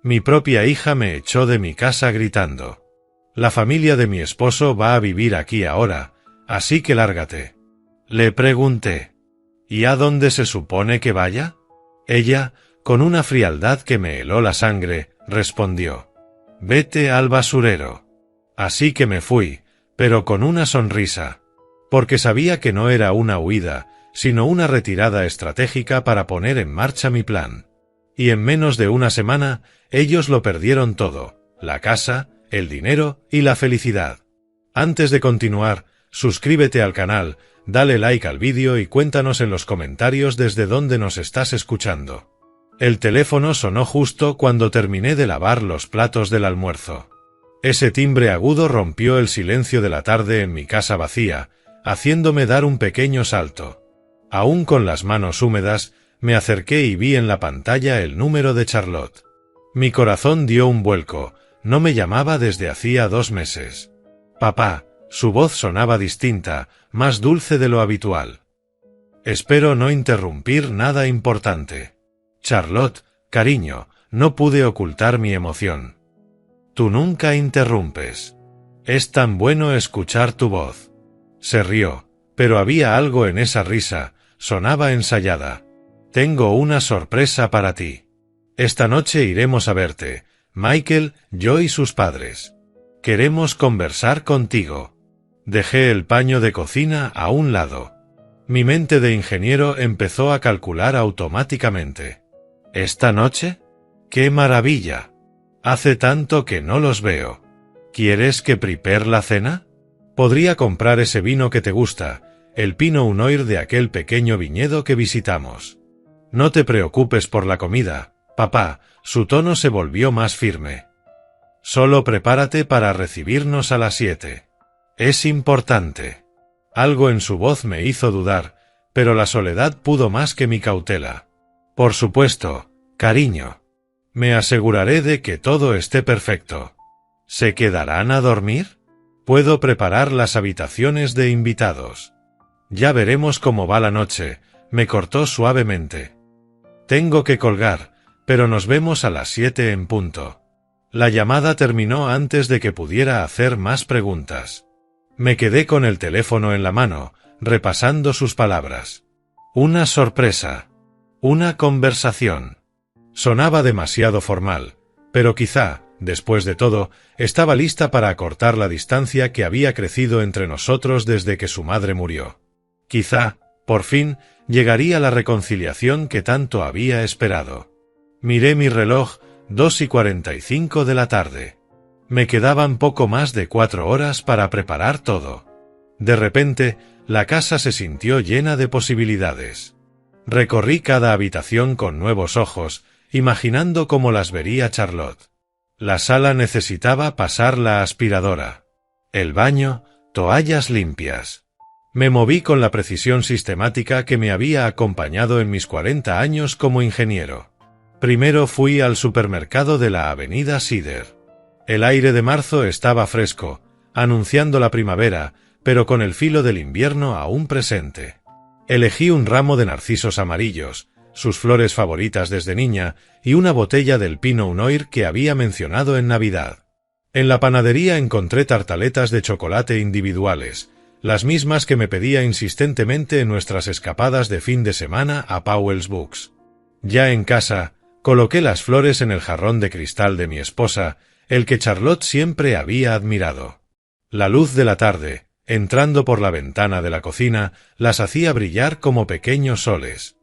Mi propia hija me echó de mi casa gritando. La familia de mi esposo va a vivir aquí ahora, así que lárgate. Le pregunté. ¿Y a dónde se supone que vaya? Ella, con una frialdad que me heló la sangre, respondió. Vete al basurero. Así que me fui, pero con una sonrisa. Porque sabía que no era una huida, sino una retirada estratégica para poner en marcha mi plan. Y en menos de una semana, ellos lo perdieron todo, la casa, el dinero y la felicidad. Antes de continuar, suscríbete al canal, dale like al vídeo y cuéntanos en los comentarios desde dónde nos estás escuchando. El teléfono sonó justo cuando terminé de lavar los platos del almuerzo. Ese timbre agudo rompió el silencio de la tarde en mi casa vacía, haciéndome dar un pequeño salto. Aún con las manos húmedas, me acerqué y vi en la pantalla el número de Charlotte. Mi corazón dio un vuelco, no me llamaba desde hacía 2 meses. Papá, su voz sonaba distinta, más dulce de lo habitual. Espero no interrumpir nada importante. Charlotte, cariño, no pude ocultar mi emoción. Tú nunca interrumpes. Es tan bueno escuchar tu voz. Se rió, pero había algo en esa risa, sonaba ensayada. Tengo una sorpresa para ti. Esta noche iremos a verte, Michael, yo y sus padres. Queremos conversar contigo. Dejé el paño de cocina a un lado. Mi mente de ingeniero empezó a calcular automáticamente. ¿Esta noche? ¡Qué maravilla! Hace tanto que no los veo. ¿Quieres que prepare la cena? Podría comprar ese vino que te gusta, el Pinot Noir de aquel pequeño viñedo que visitamos. No te preocupes por la comida, papá, su tono se volvió más firme. Solo prepárate para recibirnos a las 7. Es importante. Algo en su voz me hizo dudar, pero la soledad pudo más que mi cautela. Por supuesto, cariño. Me aseguraré de que todo esté perfecto. ¿Se quedarán a dormir? Puedo preparar las habitaciones de invitados. Ya veremos cómo va la noche, me cortó suavemente. Tengo que colgar, pero nos vemos a las 7 en punto. La llamada terminó antes de que pudiera hacer más preguntas. Me quedé con el teléfono en la mano, repasando sus palabras. Una sorpresa. Una conversación. Sonaba demasiado formal, pero quizá, después de todo, estaba lista para acortar la distancia que había crecido entre nosotros desde que su madre murió. Quizá, por fin, llegaría la reconciliación que tanto había esperado. Miré mi reloj, 2:45 de la tarde. Me quedaban poco más de 4 horas para preparar todo. De repente, la casa se sintió llena de posibilidades. Recorrí cada habitación con nuevos ojos, imaginando cómo las vería Charlotte. La sala necesitaba pasar la aspiradora. El baño, toallas limpias. Me moví con la precisión sistemática que me había acompañado en mis 40 años como ingeniero. Primero fui al supermercado de la avenida Cedar. El aire de marzo estaba fresco, anunciando la primavera, pero con el filo del invierno aún presente. Elegí un ramo de narcisos amarillos, sus flores favoritas desde niña, y una botella del Pinot Noir que había mencionado en Navidad. En la panadería encontré tartaletas de chocolate individuales, las mismas que me pedía insistentemente en nuestras escapadas de fin de semana a Powell's Books. Ya en casa, coloqué las flores en el jarrón de cristal de mi esposa, el que Charlotte siempre había admirado. La luz de la tarde, entrando por la ventana de la cocina, las hacía brillar como pequeños soles.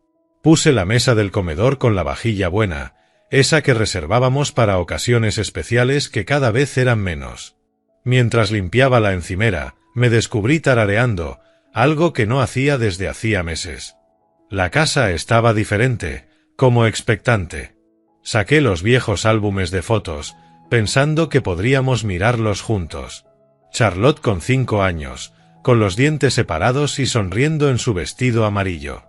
Puse la mesa del comedor con la vajilla buena, esa que reservábamos para ocasiones especiales que cada vez eran menos. Mientras limpiaba la encimera, me descubrí tarareando, algo que no hacía desde hacía meses. La casa estaba diferente, como expectante. Saqué los viejos álbumes de fotos, pensando que podríamos mirarlos juntos. Charlotte con 5 años, con los dientes separados y sonriendo en su vestido amarillo.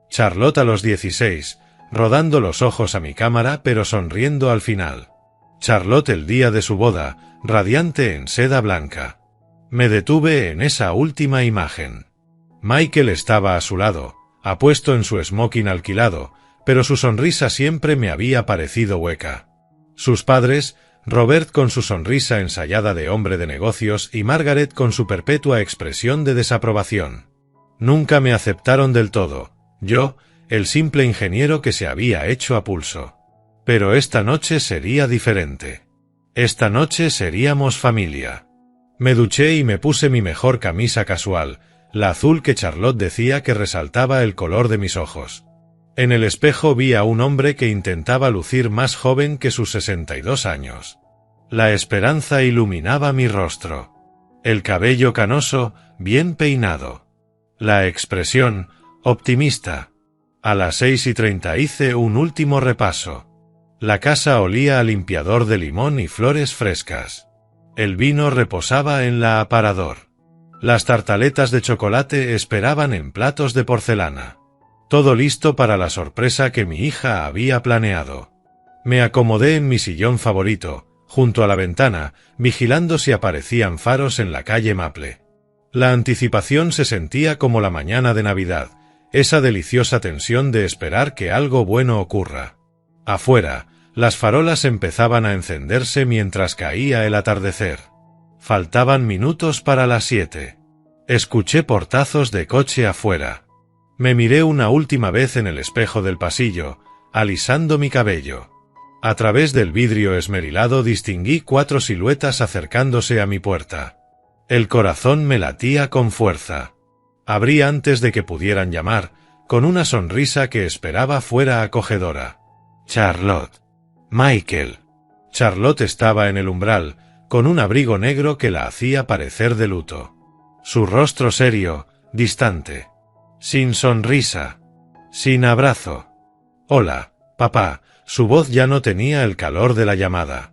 Charlotte a los 16, rodando los ojos a mi cámara pero sonriendo al final. Charlotte el día de su boda, radiante en seda blanca. Me detuve en esa última imagen. Michael estaba a su lado, apuesto en su smoking alquilado, pero su sonrisa siempre me había parecido hueca. Sus padres, Robert con su sonrisa ensayada de hombre de negocios y Margaret con su perpetua expresión de desaprobación. Nunca me aceptaron del todo, yo, el simple ingeniero que se había hecho a pulso. Pero esta noche sería diferente. Esta noche seríamos familia. Me duché y me puse mi mejor camisa casual, la azul que Charlotte decía que resaltaba el color de mis ojos. En el espejo vi a un hombre que intentaba lucir más joven que sus 62 años. La esperanza iluminaba mi rostro. El cabello canoso, bien peinado. La expresión, optimista. A las 6:30 hice un último repaso. La casa olía a limpiador de limón y flores frescas. El vino reposaba en la aparador. Las tartaletas de chocolate esperaban en platos de porcelana. Todo listo para la sorpresa que mi hija había planeado. Me acomodé en mi sillón favorito, junto a la ventana, vigilando si aparecían faros en la calle Maple. La anticipación se sentía como la mañana de Navidad, esa deliciosa tensión de esperar que algo bueno ocurra. Afuera, las farolas empezaban a encenderse mientras caía el atardecer. Faltaban minutos para las 7. Escuché portazos de coche afuera. Me miré una última vez en el espejo del pasillo, alisando mi cabello. A través del vidrio esmerilado distinguí 4 siluetas acercándose a mi puerta. El corazón me latía con fuerza. Abrí antes de que pudieran llamar, con una sonrisa que esperaba fuera acogedora. Charlotte. Michael. Charlotte estaba en el umbral, con un abrigo negro que la hacía parecer de luto. Su rostro serio, distante. Sin sonrisa. Sin abrazo. Hola, papá. Su voz ya no tenía el calor de la llamada.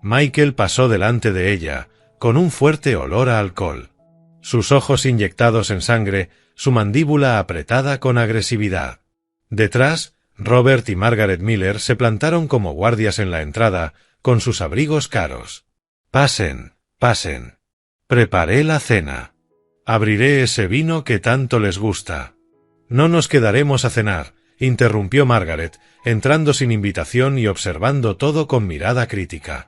Michael pasó delante de ella, con un fuerte olor a alcohol. Sus ojos inyectados en sangre, su mandíbula apretada con agresividad. Detrás, Robert y Margaret Miller se plantaron como guardias en la entrada, con sus abrigos caros. Pasen, pasen. Preparé la cena. Abriré ese vino que tanto les gusta. No nos quedaremos a cenar, interrumpió Margaret, entrando sin invitación y observando todo con mirada crítica.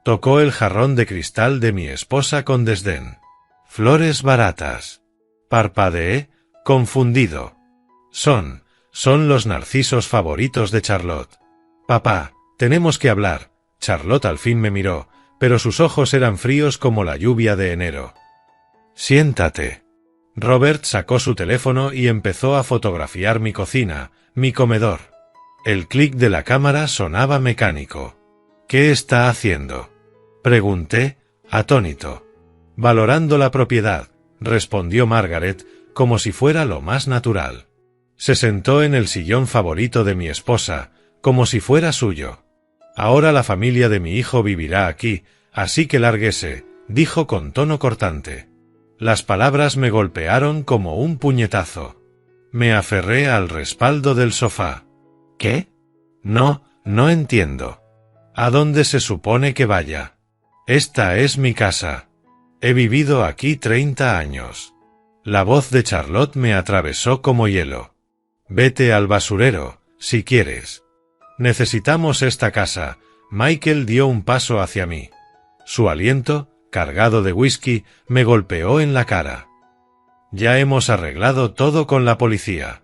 Tocó el jarrón de cristal de mi esposa con desdén. Flores baratas. Parpadeé, confundido. Son los narcisos favoritos de Charlotte. Papá, tenemos que hablar. Charlotte al fin me miró, pero sus ojos eran fríos como la lluvia de enero. Siéntate. Robert sacó su teléfono y empezó a fotografiar mi cocina, mi comedor. El clic de la cámara sonaba mecánico. ¿Qué está haciendo? Pregunté, atónito. Valorando la propiedad, respondió Margaret, como si fuera lo más natural. Se sentó en el sillón favorito de mi esposa, como si fuera suyo. Ahora la familia de mi hijo vivirá aquí, así que lárguese, dijo con tono cortante. Las palabras me golpearon como un puñetazo. Me aferré al respaldo del sofá. ¿Qué? No entiendo. ¿A dónde se supone que vaya? Esta es mi casa. He vivido aquí 30 años. La voz de Charlotte me atravesó como hielo. Vete al basurero, si quieres. Necesitamos esta casa. Michael dio un paso hacia mí. Su aliento, cargado de whisky, me golpeó en la cara. Ya hemos arreglado todo con la policía.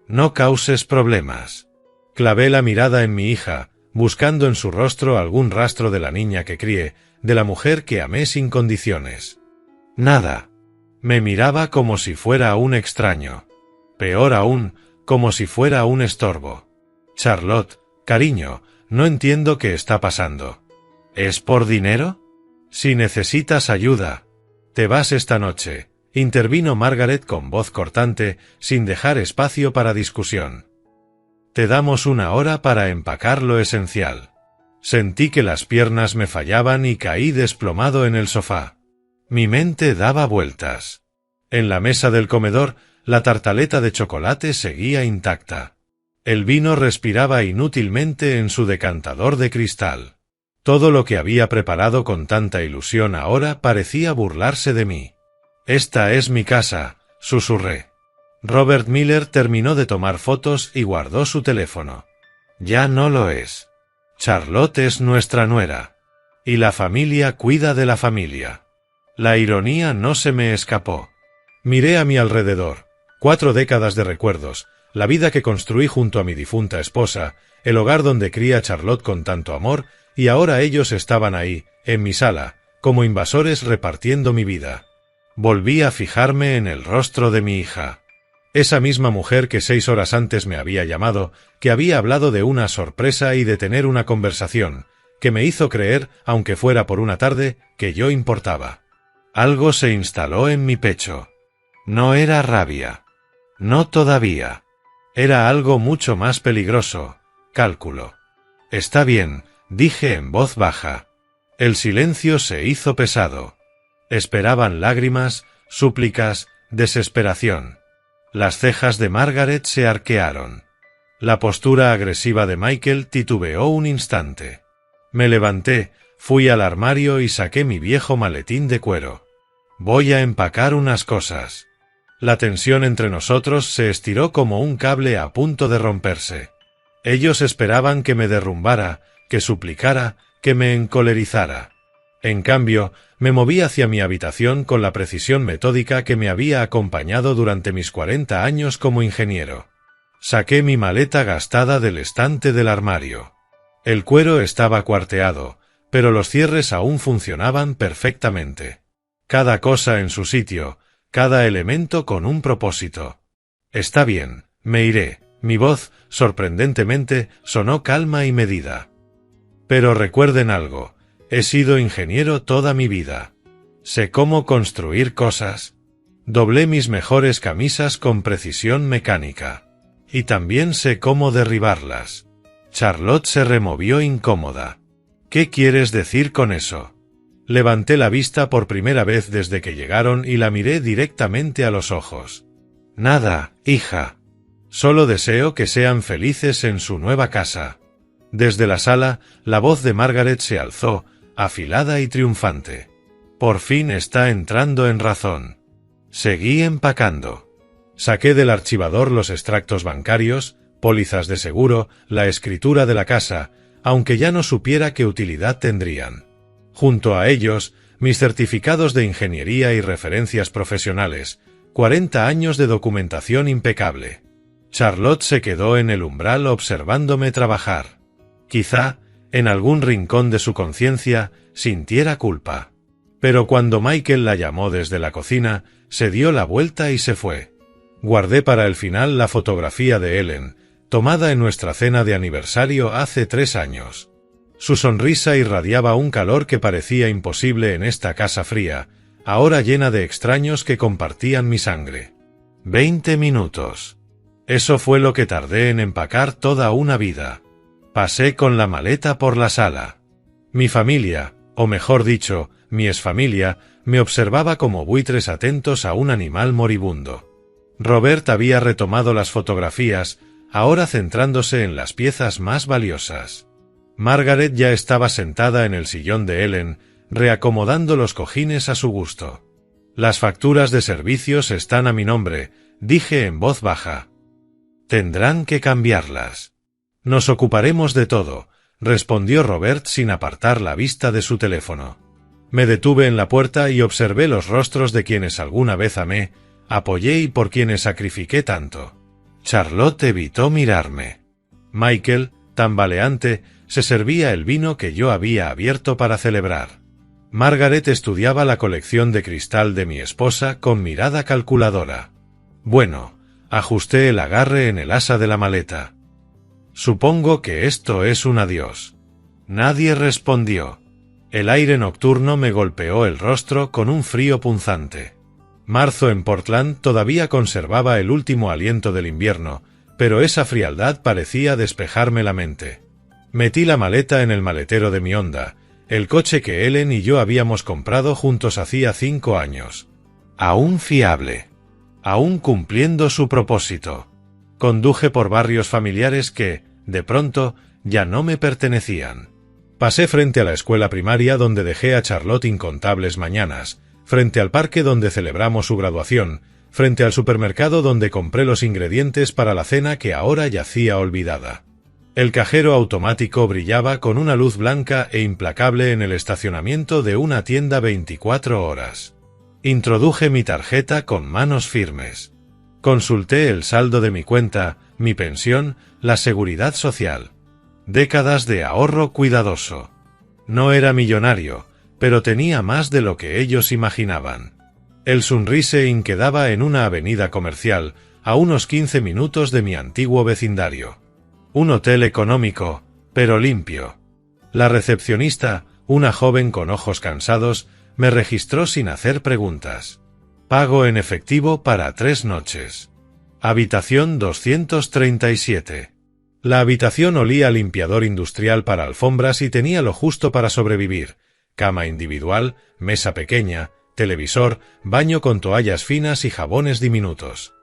No causes problemas. Clavé la mirada en mi hija, buscando en su rostro algún rastro de la niña que crié, de la mujer que amé sin condiciones. Nada. Me miraba como si fuera un extraño. Peor aún, como si fuera un estorbo. Charlotte, cariño, no entiendo qué está pasando. ¿Es por dinero? Si necesitas ayuda, te vas esta noche, intervino Margaret con voz cortante, sin dejar espacio para discusión. Te damos 1 hora para empacar lo esencial. Sentí que las piernas me fallaban y caí desplomado en el sofá. Mi mente daba vueltas. En la mesa del comedor, la tartaleta de chocolate seguía intacta. El vino respiraba inútilmente en su decantador de cristal. Todo lo que había preparado con tanta ilusión ahora parecía burlarse de mí. Esta es mi casa, susurré. Robert Miller terminó de tomar fotos y guardó su teléfono. Ya no lo es. Charlotte es nuestra nuera. Y la familia cuida de la familia. La ironía no se me escapó. Miré a mi alrededor. 4 décadas de recuerdos, la vida que construí junto a mi difunta esposa, el hogar donde cría a Charlotte con tanto amor, y ahora ellos estaban ahí, en mi sala, como invasores repartiendo mi vida. Volví a fijarme en el rostro de mi hija. Esa misma mujer que 6 horas antes me había llamado, que había hablado de una sorpresa y de tener una conversación, que me hizo creer, aunque fuera por una tarde, que yo importaba. Algo se instaló en mi pecho. No era rabia. No todavía. Era algo mucho más peligroso, cálculo. Está bien, dije en voz baja. El silencio se hizo pesado. Esperaban lágrimas, súplicas, desesperación. Las cejas de Margaret se arquearon. La postura agresiva de Michael titubeó un instante. Me levanté, fui al armario y saqué mi viejo maletín de cuero. Voy a empacar unas cosas. La tensión entre nosotros se estiró como un cable a punto de romperse. Ellos esperaban que me derrumbara, que suplicara, que me encolerizara. En cambio, me moví hacia mi habitación con la precisión metódica que me había acompañado durante mis 40 años como ingeniero. Saqué mi maleta gastada del estante del armario. El cuero estaba cuarteado, pero los cierres aún funcionaban perfectamente. Cada cosa en su sitio, cada elemento con un propósito. Está bien, me iré. Mi voz, sorprendentemente, sonó calma y medida. Pero recuerden algo, he sido ingeniero toda mi vida. Sé cómo construir cosas. Doblé mis mejores camisas con precisión mecánica. Y también sé cómo derribarlas. Charlotte se removió incómoda. ¿Qué quieres decir con eso? Levanté la vista por primera vez desde que llegaron y la miré directamente a los ojos. Nada, hija. Solo deseo que sean felices en su nueva casa. Desde la sala, la voz de Margaret se alzó, afilada y triunfante. Por fin está entrando en razón. Seguí empacando. Saqué del archivador los extractos bancarios, pólizas de seguro, la escritura de la casa, aunque ya no supiera qué utilidad tendrían. Junto a ellos, mis certificados de ingeniería y referencias profesionales, 40 años de documentación impecable. Charlotte se quedó en el umbral observándome trabajar. Quizá, en algún rincón de su conciencia, sintiera culpa. Pero cuando Michael la llamó desde la cocina, se dio la vuelta y se fue. Guardé para el final la fotografía de Ellen, tomada en nuestra cena de aniversario hace 3 años. Su sonrisa irradiaba un calor que parecía imposible en esta casa fría, ahora llena de extraños que compartían mi sangre. 20 minutos. Eso fue lo que tardé en empacar toda una vida. Pasé con la maleta por la sala. Mi familia, o mejor dicho, mi exfamilia, me observaba como buitres atentos a un animal moribundo. Robert había retomado las fotografías, ahora centrándose en las piezas más valiosas. Margaret ya estaba sentada en el sillón de Ellen, reacomodando los cojines a su gusto. Las facturas de servicios están a mi nombre, dije en voz baja. Tendrán que cambiarlas. Nos ocuparemos de todo, respondió Robert sin apartar la vista de su teléfono. Me detuve en la puerta y observé los rostros de quienes alguna vez amé, apoyé y por quienes sacrifiqué tanto. Charlotte evitó mirarme. Michael, tambaleante, se servía el vino que yo había abierto para celebrar. Margaret estudiaba la colección de cristal de mi esposa con mirada calculadora. Bueno, ajusté el agarre en el asa de la maleta. Supongo que esto es un adiós. Nadie respondió. El aire nocturno me golpeó el rostro con un frío punzante. Marzo en Portland todavía conservaba el último aliento del invierno, pero esa frialdad parecía despejarme la mente. Metí la maleta en el maletero de mi Honda, el coche que Ellen y yo habíamos comprado juntos hacía 5 años. Aún fiable. Aún cumpliendo su propósito. Conduje por barrios familiares que, de pronto, ya no me pertenecían. Pasé frente a la escuela primaria donde dejé a Charlotte incontables mañanas, frente al parque donde celebramos su graduación, frente al supermercado donde compré los ingredientes para la cena que ahora yacía olvidada. El cajero automático brillaba con una luz blanca e implacable en el estacionamiento de una tienda 24 horas. Introduje mi tarjeta con manos firmes. Consulté el saldo de mi cuenta, mi pensión, la seguridad social. Décadas de ahorro cuidadoso. No era millonario, pero tenía más de lo que ellos imaginaban. El Sunrise Inn quedaba en una avenida comercial, a unos 15 minutos de mi antiguo vecindario. Un hotel económico, pero limpio. La recepcionista, una joven con ojos cansados, me registró sin hacer preguntas. Pago en efectivo para 3 noches. Habitación 237. La habitación olía a limpiador industrial para alfombras y tenía lo justo para sobrevivir: cama individual, mesa pequeña, televisor, baño con toallas finas y jabones diminutos.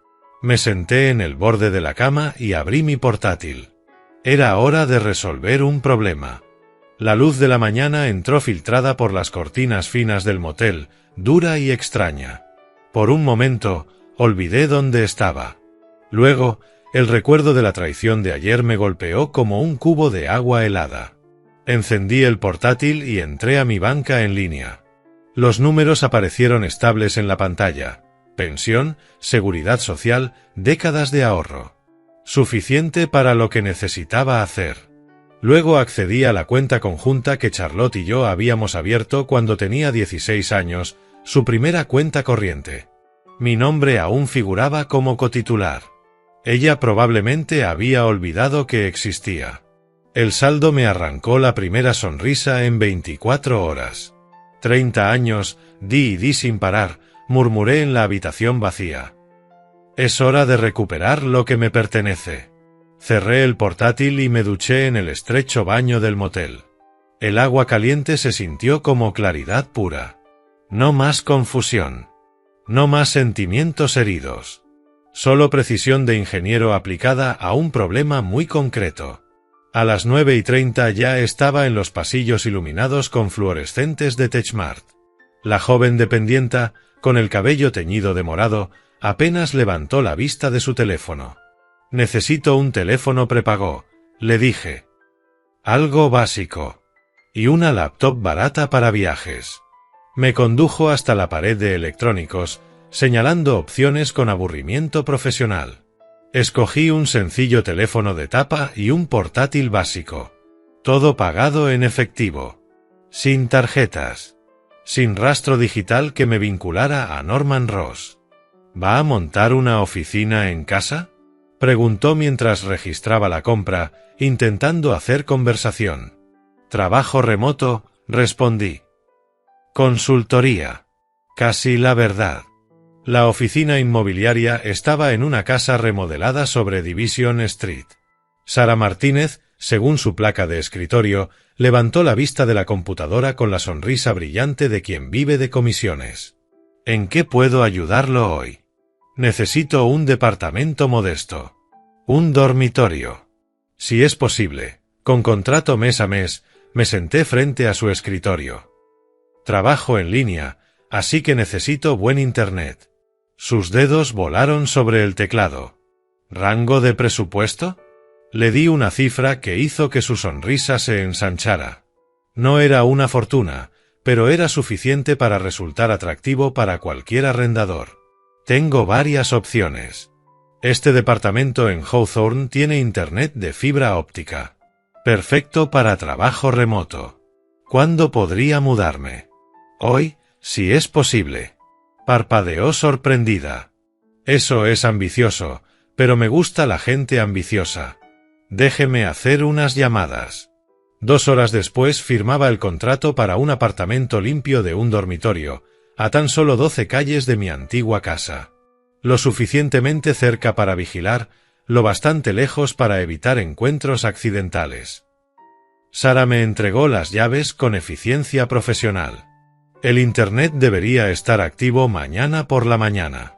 Me senté en el borde de la cama y abrí mi portátil. Era hora de resolver un problema. La luz de la mañana entró filtrada por las cortinas finas del motel, dura y extraña. Por un momento, olvidé dónde estaba. Luego, el recuerdo de la traición de ayer me golpeó como un cubo de agua helada. Encendí el portátil y entré a mi banca en línea. Los números aparecieron estables en la pantalla: pensión, seguridad social, décadas de ahorro. Suficiente para lo que necesitaba hacer. Luego accedí a la cuenta conjunta que Charlotte y yo habíamos abierto cuando tenía 16 años, su primera cuenta corriente. Mi nombre aún figuraba como cotitular. Ella probablemente había olvidado que existía. El saldo me arrancó la primera sonrisa en 24 horas. 30 años, di y di sin parar, murmuré en la habitación vacía. Es hora de recuperar lo que me pertenece. Cerré el portátil y me duché en el estrecho baño del motel. El agua caliente se sintió como claridad pura. No más confusión. No más sentimientos heridos. Solo precisión de ingeniero aplicada a un problema muy concreto. A las 9:30 ya estaba en los pasillos iluminados con fluorescentes de Techmart. La joven dependienta, con el cabello teñido de morado, apenas levantó la vista de su teléfono. Necesito un teléfono prepago, le dije. Algo básico. Y una laptop barata para viajes. Me condujo hasta la pared de electrónicos, señalando opciones con aburrimiento profesional. Escogí un sencillo teléfono de tapa y un portátil básico. Todo pagado en efectivo. Sin tarjetas. Sin rastro digital que me vinculara a Norman Ross. ¿Va a montar una oficina en casa?, preguntó mientras registraba la compra, intentando hacer conversación. Trabajo remoto, respondí. Consultoría. Casi la verdad. La oficina inmobiliaria estaba en una casa remodelada sobre Division Street. Sara Martínez, según su placa de escritorio, levantó la vista de la computadora con la sonrisa brillante de quien vive de comisiones. ¿En qué puedo ayudarlo hoy? Necesito un departamento modesto. Un dormitorio. Si es posible, con contrato mes a mes, me senté frente a su escritorio. Trabajo en línea, así que necesito buen internet. Sus dedos volaron sobre el teclado. ¿Rango de presupuesto? Le di una cifra que hizo que su sonrisa se ensanchara. No era una fortuna, pero era suficiente para resultar atractivo para cualquier arrendador. Tengo varias opciones. Este departamento en Hawthorne tiene internet de fibra óptica. Perfecto para trabajo remoto. ¿Cuándo podría mudarme? Hoy, si es posible. Parpadeó sorprendida. Eso es ambicioso, pero me gusta la gente ambiciosa. Déjeme hacer unas llamadas. 2 horas después firmaba el contrato para un apartamento limpio de un dormitorio, a tan solo 12 calles de mi antigua casa. Lo suficientemente cerca para vigilar, lo bastante lejos para evitar encuentros accidentales. Sara me entregó las llaves con eficiencia profesional. El internet debería estar activo mañana por la mañana.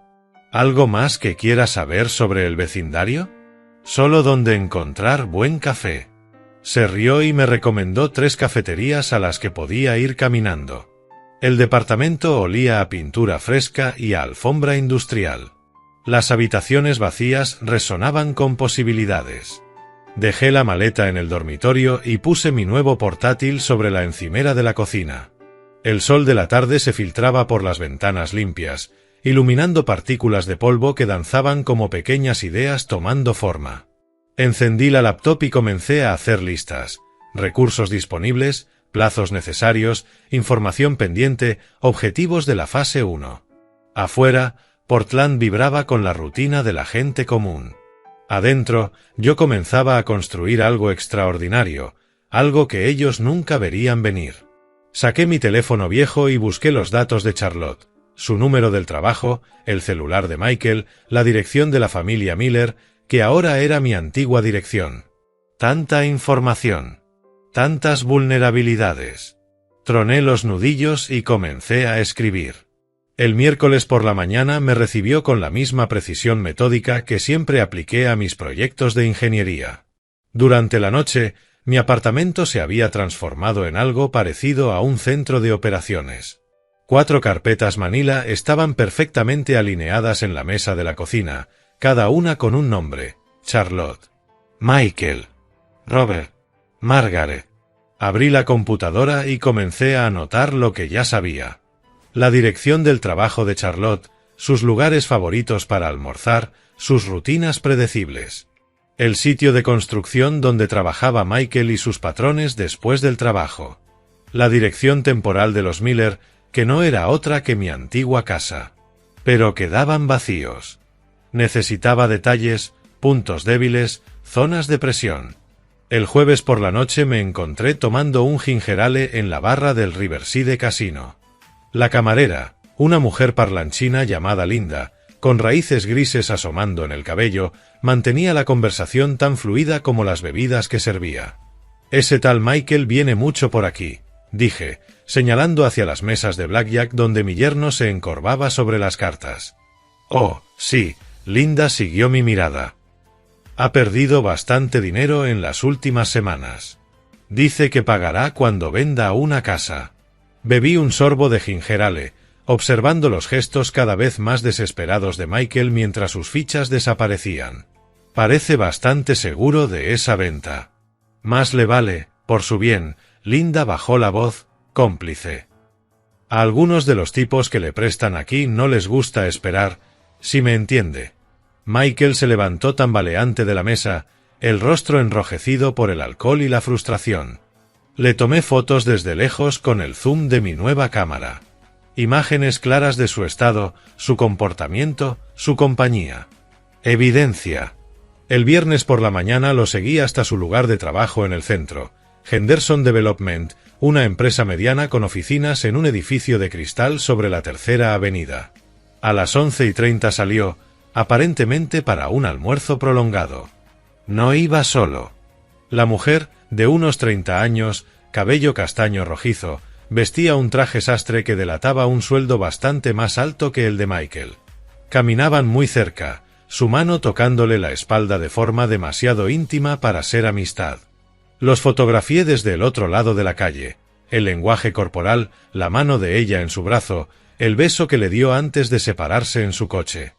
¿Algo más que quiera saber sobre el vecindario? Solo dónde encontrar buen café. Se rió y me recomendó 3 cafeterías a las que podía ir caminando. El departamento olía a pintura fresca y a alfombra industrial. Las habitaciones vacías resonaban con posibilidades. Dejé la maleta en el dormitorio y puse mi nuevo portátil sobre la encimera de la cocina. El sol de la tarde se filtraba por las ventanas limpias, iluminando partículas de polvo que danzaban como pequeñas ideas tomando forma. Encendí la laptop y comencé a hacer listas, recursos disponibles, plazos necesarios, información pendiente, objetivos de la fase 1. Afuera, Portland vibraba con la rutina de la gente común. Adentro, yo comenzaba a construir algo extraordinario, algo que ellos nunca verían venir. Saqué mi teléfono viejo y busqué los datos de Charlotte, su número del trabajo, el celular de Michael, la dirección de la familia Miller, que ahora era mi antigua dirección. Tanta información. Tantas vulnerabilidades. Troné los nudillos y comencé a escribir. El miércoles por la mañana me recibió con la misma precisión metódica que siempre apliqué a mis proyectos de ingeniería. Durante la noche, mi apartamento se había transformado en algo parecido a un centro de operaciones. 4 carpetas Manila estaban perfectamente alineadas en la mesa de la cocina, cada una con un nombre: Charlotte, Michael, Robert, Margaret. Abrí la computadora y comencé a anotar lo que ya sabía. La dirección del trabajo de Charlotte, sus lugares favoritos para almorzar, sus rutinas predecibles. El sitio de construcción donde trabajaba Michael y sus patrones después del trabajo. La dirección temporal de los Miller, que no era otra que mi antigua casa. Pero quedaban vacíos. Necesitaba detalles, puntos débiles, zonas de presión. El jueves por la noche me encontré tomando un ginger ale en la barra del Riverside Casino. La camarera, una mujer parlanchina llamada Linda, con raíces grises asomando en el cabello, mantenía la conversación tan fluida como las bebidas que servía. «Ese tal Michael viene mucho por aquí», dije, señalando hacia las mesas de blackjack donde mi yerno se encorvaba sobre las cartas. «Oh, sí», Linda siguió mi mirada. «Ha perdido bastante dinero en las últimas semanas. Dice que pagará cuando venda una casa». Bebí un sorbo de ginger ale, observando los gestos cada vez más desesperados de Michael mientras sus fichas desaparecían. Parece bastante seguro de esa venta. Más le vale, por su bien. Linda bajó la voz, cómplice. A algunos de los tipos que le prestan aquí no les gusta esperar, si me entiende. Michael se levantó tambaleante de la mesa, el rostro enrojecido por el alcohol y la frustración. Le tomé fotos desde lejos con el zoom de mi nueva cámara. Imágenes claras de su estado, su comportamiento, su compañía. Evidencia. El viernes por la mañana lo seguí hasta su lugar de trabajo en el centro, Henderson Development, una empresa mediana con oficinas en un edificio de cristal sobre la Tercera Avenida. A las 11:30 salió, aparentemente para un almuerzo prolongado. No iba solo. La mujer, de unos 30 años, cabello castaño rojizo, vestía un traje sastre que delataba un sueldo bastante más alto que el de Michael. Caminaban muy cerca, su mano tocándole la espalda de forma demasiado íntima para ser amistad. Los fotografié desde el otro lado de la calle, el lenguaje corporal, la mano de ella en su brazo, el beso que le dio antes de separarse en su coche.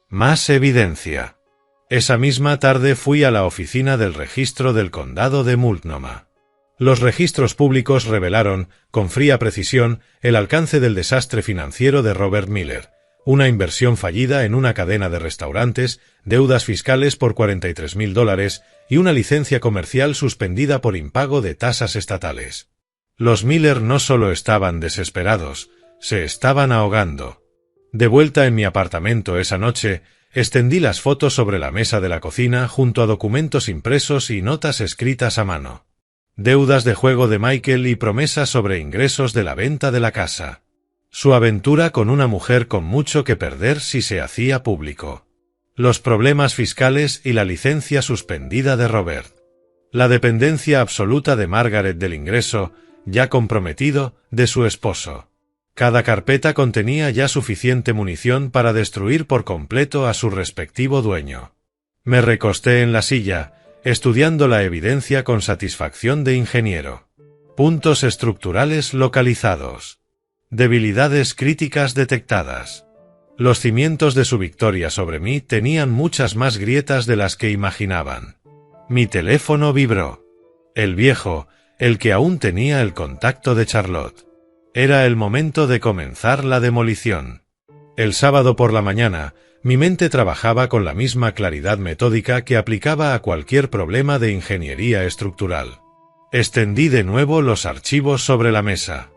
Más evidencia. Esa misma tarde fui a la oficina del registro del condado de Multnomah. Los registros públicos revelaron, con fría precisión, el alcance del desastre financiero de Robert Miller, una inversión fallida en una cadena de restaurantes, deudas fiscales por $43,000 y una licencia comercial suspendida por impago de tasas estatales. Los Miller no solo estaban desesperados, se estaban ahogando. De vuelta en mi apartamento esa noche, extendí las fotos sobre la mesa de la cocina junto a documentos impresos y notas escritas a mano. Deudas de juego de Michael y promesas sobre ingresos de la venta de la casa. Su aventura con una mujer con mucho que perder si se hacía público. Los problemas fiscales y la licencia suspendida de Robert. La dependencia absoluta de Margaret del ingreso, ya comprometido, de su esposo. Cada carpeta contenía ya suficiente munición para destruir por completo a su respectivo dueño. Me recosté en la silla, estudiando la evidencia con satisfacción de ingeniero. Puntos estructurales localizados. Debilidades críticas detectadas. Los cimientos de su victoria sobre mí tenían muchas más grietas de las que imaginaban. Mi teléfono vibró. El viejo, el que aún tenía el contacto de Charlotte. Era el momento de comenzar la demolición. El sábado por la mañana, mi mente trabajaba con la misma claridad metódica que aplicaba a cualquier problema de ingeniería estructural. Extendí de nuevo los archivos sobre la mesa.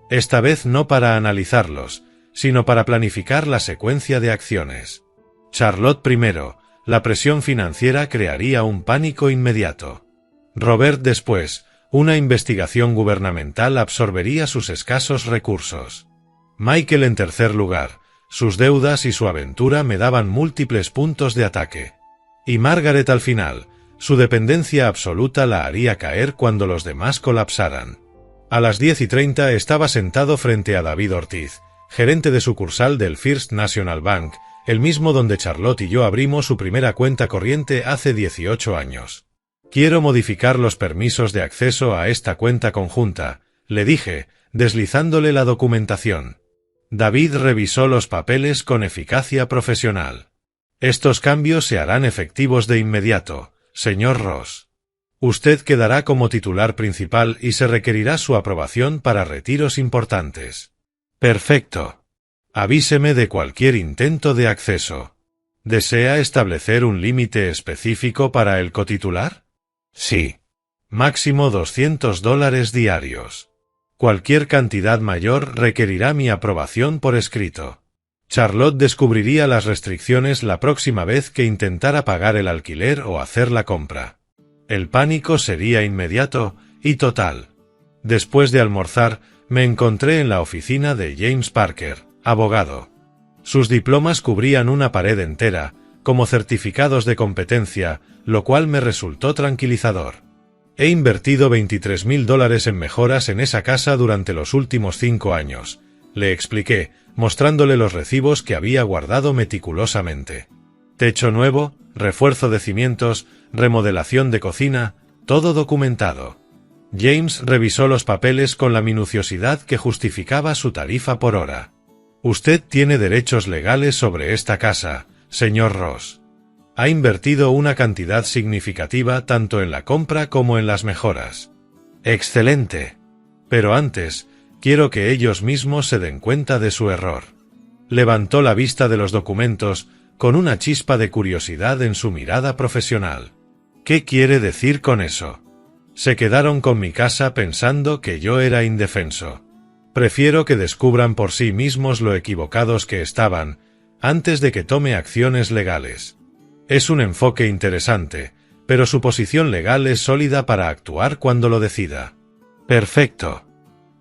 Esta vez no para analizarlos, sino para planificar la secuencia de acciones. Charlotte primero, la presión financiera crearía un pánico inmediato. Robert después, una investigación gubernamental absorbería sus escasos recursos. Michael en tercer lugar, sus deudas y su aventura me daban múltiples puntos de ataque. Y Margaret al final, su dependencia absoluta la haría caer cuando los demás colapsaran. A las 10:30 estaba sentado frente a David Ortiz, gerente de sucursal del First National Bank, el mismo donde Charlotte y yo abrimos su primera cuenta corriente hace 18 años. Quiero modificar los permisos de acceso a esta cuenta conjunta, le dije, deslizándole la documentación. David revisó los papeles con eficacia profesional. Estos cambios se harán efectivos de inmediato, señor Ross. Usted quedará como titular principal y se requerirá su aprobación para retiros importantes. Perfecto. Avíseme de cualquier intento de acceso. ¿Desea establecer un límite específico para el cotitular? Sí. Máximo $200 diarios. Cualquier cantidad mayor requerirá mi aprobación por escrito. Charlotte descubriría las restricciones la próxima vez que intentara pagar el alquiler o hacer la compra. El pánico sería inmediato y total. Después de almorzar, me encontré en la oficina de James Parker, abogado. Sus diplomas cubrían una pared entera, como certificados de competencia, lo cual me resultó tranquilizador. He invertido $23,000 en mejoras en esa casa durante los últimos 5 años, le expliqué, mostrándole los recibos que había guardado meticulosamente. Techo nuevo, refuerzo de cimientos, remodelación de cocina, todo documentado. James revisó los papeles con la minuciosidad que justificaba su tarifa por hora. Usted tiene derechos legales sobre esta casa, señor Ross. Ha invertido una cantidad significativa tanto en la compra como en las mejoras. Excelente. Pero antes, quiero que ellos mismos se den cuenta de su error. Levantó la vista de los documentos, con una chispa de curiosidad en su mirada profesional. ¿Qué quiere decir con eso? Se quedaron con mi casa pensando que yo era indefenso. Prefiero que descubran por sí mismos lo equivocados que estaban, antes de que tome acciones legales. Es un enfoque interesante, pero su posición legal es sólida para actuar cuando lo decida. Perfecto.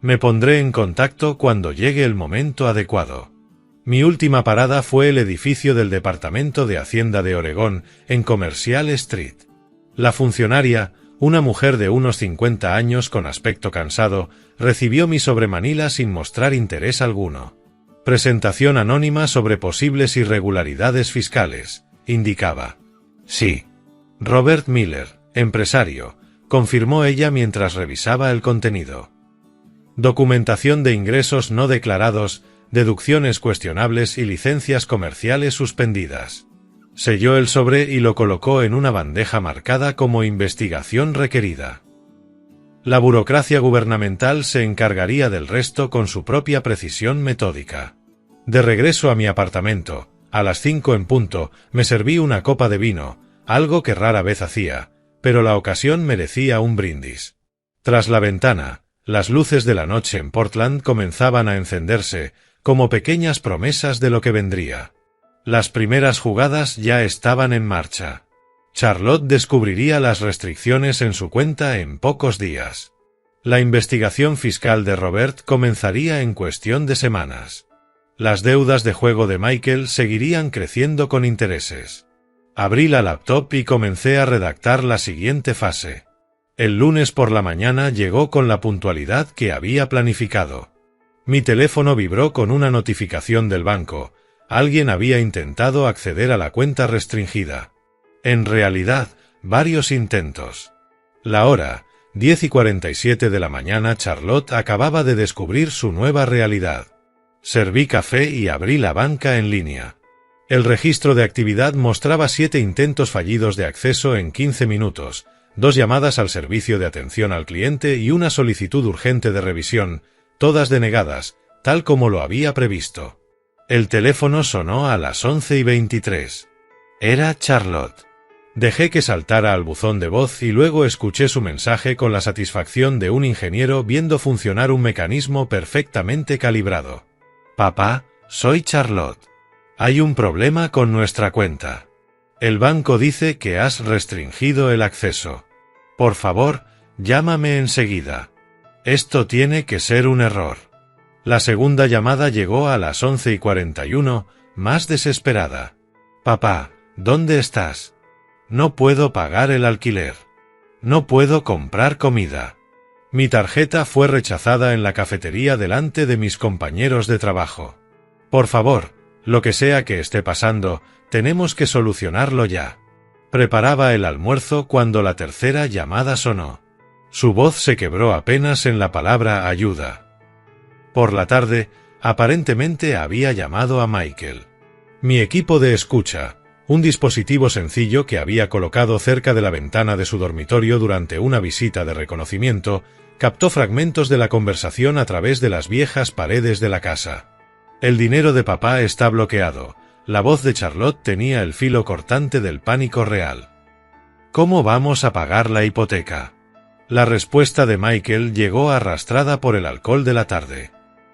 Me pondré en contacto cuando llegue el momento adecuado. Mi última parada fue el edificio del Departamento de Hacienda de Oregón, en Commercial Street. La funcionaria, una mujer de unos 50 años con aspecto cansado, recibió mi sobremanila sin mostrar interés alguno. Presentación anónima sobre posibles irregularidades fiscales, indicaba. Sí. Robert Miller, empresario, confirmó ella mientras revisaba el contenido. Documentación de ingresos no declarados, deducciones cuestionables y licencias comerciales suspendidas. Selló el sobre y lo colocó en una bandeja marcada como investigación requerida. La burocracia gubernamental se encargaría del resto con su propia precisión metódica. De regreso a mi apartamento, a las 5 en punto, me serví una copa de vino, algo que rara vez hacía, pero la ocasión merecía un brindis. Tras la ventana, las luces de la noche en Portland comenzaban a encenderse, como pequeñas promesas de lo que vendría. Las primeras jugadas ya estaban en marcha. Charlotte descubriría las restricciones en su cuenta en pocos días. La investigación fiscal de Robert comenzaría en cuestión de semanas. Las deudas de juego de Michael seguirían creciendo con intereses. Abrí la laptop y comencé a redactar la siguiente fase. El lunes por la mañana llegó con la puntualidad que había planificado. Mi teléfono vibró con una notificación del banco. Alguien había intentado acceder a la cuenta restringida. En realidad, varios intentos. La hora, 10:47 de la mañana. Charlotte acababa de descubrir su nueva realidad. Serví café y abrí la banca en línea. El registro de actividad mostraba 7 intentos fallidos de acceso en 15 minutos, 2 llamadas al servicio de atención al cliente y una solicitud urgente de revisión, todas denegadas, tal como lo había previsto. El teléfono sonó a las 11:23. Era Charlotte. Dejé que saltara al buzón de voz y luego escuché su mensaje con la satisfacción de un ingeniero viendo funcionar un mecanismo perfectamente calibrado. Papá, soy Charlotte. Hay un problema con nuestra cuenta. El banco dice que has restringido el acceso. Por favor, llámame enseguida. Esto tiene que ser un error. La segunda llamada llegó a las 11:41, más desesperada. Papá, ¿dónde estás? No puedo pagar el alquiler. No puedo comprar comida. Mi tarjeta fue rechazada en la cafetería delante de mis compañeros de trabajo. Por favor, lo que sea que esté pasando, tenemos que solucionarlo ya. Preparaba el almuerzo cuando la tercera llamada sonó. Su voz se quebró apenas en la palabra ayuda. Por la tarde, aparentemente había llamado a Michael. Mi equipo de escucha, un dispositivo sencillo que había colocado cerca de la ventana de su dormitorio durante una visita de reconocimiento, captó fragmentos de la conversación a través de las viejas paredes de la casa. El dinero de papá está bloqueado. La voz de Charlotte tenía el filo cortante del pánico real. ¿Cómo vamos a pagar la hipoteca? La respuesta de Michael llegó arrastrada por el alcohol de la tarde.